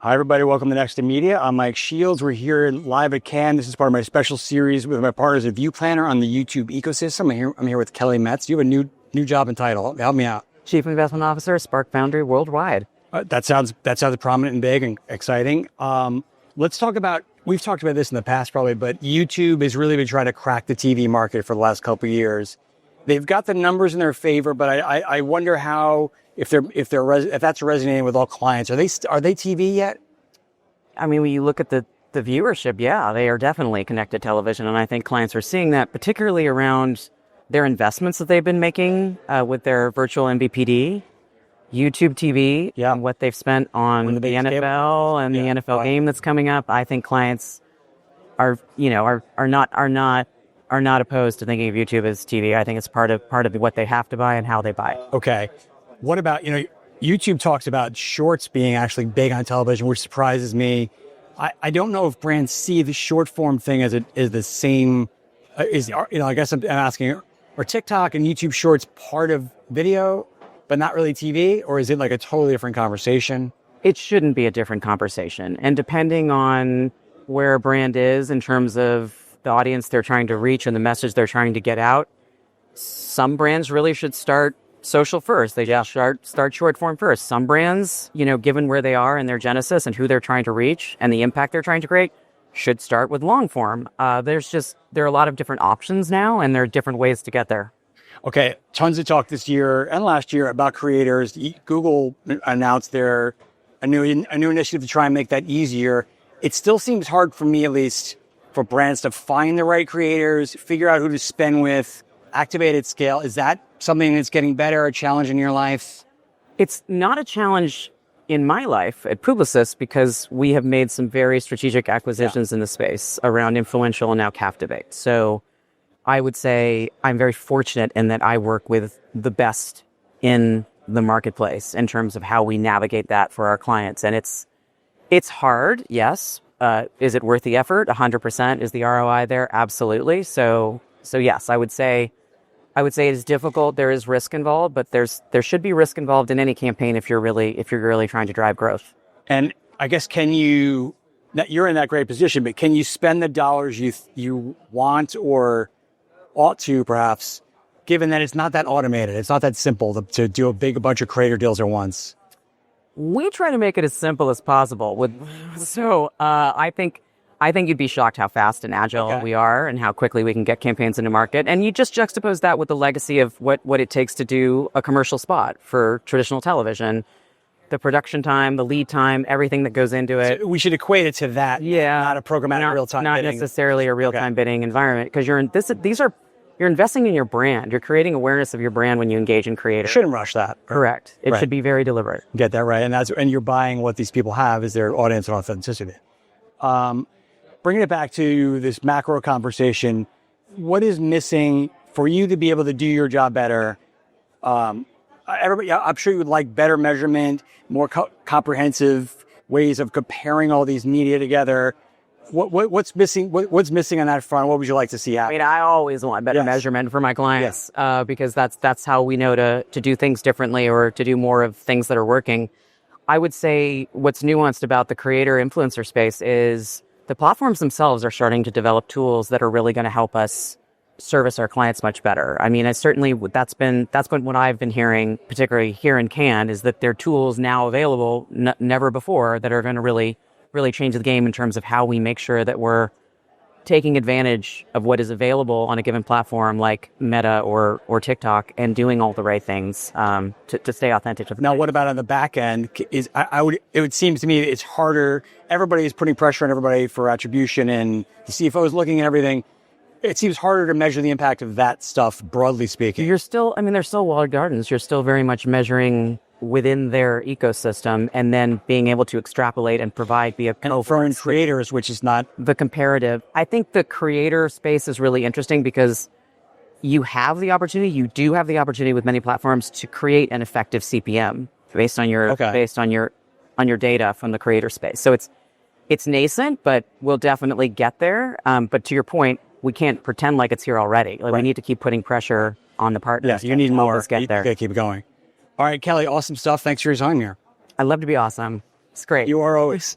Hi, everybody. Welcome to Next to Media. I'm Mike Shields. We're here live at Cannes. This is part of my special series with my partners at View Planner on the YouTube ecosystem. I'm here with Kelly Metz. You have a new job and title. Help me out. Chief Investment Officer, Spark Foundry Worldwide. That sounds prominent and big and exciting. Let's talk about, we've talked about this in the past probably, but YouTube has really been trying to crack the TV market for the last couple of years. They've got the numbers in their favor, but I wonder how, if that's resonating with all clients. Are they TV yet? I mean, when you look at the viewership, yeah, they are definitely connected television. And I think clients are seeing that, particularly around their investments that they've been making with their virtual MVPD, YouTube TV, and what they've spent on the NFL and the NFL game that's coming up. I think clients are not opposed to thinking of YouTube as TV. I think it's part of what they have to buy and how they buy it. Okay. What about, YouTube talks about shorts being actually big on television, which surprises me. I don't know if brands see the short form thing as the same. I guess I'm asking, are TikTok and YouTube Shorts part of video, but not really TV, or is it like a totally different conversation? It shouldn't be a different conversation, and depending on where a brand is in terms of the audience they're trying to reach and the message they're trying to get out, some brands really should start social first. They just start short form first. Some brands, given where they are in their genesis and who they're trying to reach and the impact they're trying to create, should start with long form. There are a lot of different options now, and there are different ways to get there. Okay, tons of talk this year and last year about creators. Google announced a new initiative to try and make that easier. It still seems hard for me, at least, for brands to find the right creators, figure out who to spend with, activate at scale. Is that something that's getting better, a challenge in your life? It's not a challenge in my life at Publicis because we have made some very strategic acquisitions in the space around Influential and now Captivate. So I would say I'm very fortunate in that I work with the best in the marketplace in terms of how we navigate that for our clients. And it's hard, yes. Is it worth the effort? 100%. Is the ROI there? Absolutely. So yes, I would say it is difficult. There is risk involved, but there should be risk involved in any campaign if you're really trying to drive growth. And I guess you're in that great position, but can you spend the dollars you want or ought to, perhaps, given that it's not that automated, it's not that simple to do a bunch of creator deals at once? We try to make it as simple as possible. I think you'd be shocked how fast and agile we are and how quickly we can get campaigns into market. And you just juxtapose that with the legacy of what it takes to do a commercial spot for traditional television. The production time, the lead time, everything that goes into it. So we should equate it to that, not a programmatic real-time bidding. Not necessarily a real-time bidding environment, because you're investing in your brand. You're creating awareness of your brand when you engage in creators. You shouldn't rush that. Correct. It should be very deliberate. Get that right. And you're buying what these people have is their audience and authenticity. Bringing it back to this macro conversation, what is missing for you to be able to do your job better? Everybody, I'm sure you would like better measurement, more comprehensive ways of comparing all these media together. What's missing? What's missing on that front? What would you like to see happen? I mean, I always want better measurement for my clients because that's how we know to do things differently or to do more of things that are working. I would say what's nuanced about the creator influencer space is the platforms themselves are starting to develop tools that are really going to help us service our clients much better. I mean, that's been what I've been hearing, particularly here in Cannes, is that there are tools now available, never before, that are going to really, really change the game in terms of how we make sure that we're taking advantage of what is available on a given platform like Meta or TikTok and doing all the right things to stay authentic. Now, what about on the back end? It would seem to me it's harder. Everybody is putting pressure on everybody for attribution, and the CFO is looking at everything. It seems harder to measure the impact of that stuff, broadly speaking. They're still walled gardens. You're still very much measuring within their ecosystem and then being able to extrapolate and provide foreign creators, which is not the comparative. I think the creator space is really interesting because you do have the opportunity with many platforms to create an effective CPM based on your data from the creator space. So it's nascent, but we'll definitely get there. But to your point, we can't pretend like it's here already. We need to keep putting pressure on the partners. Yes, you need more. Get there. You keep going. All right, Kelly, awesome stuff. Thanks for your time here. I'd love to be awesome. It's great. You are always.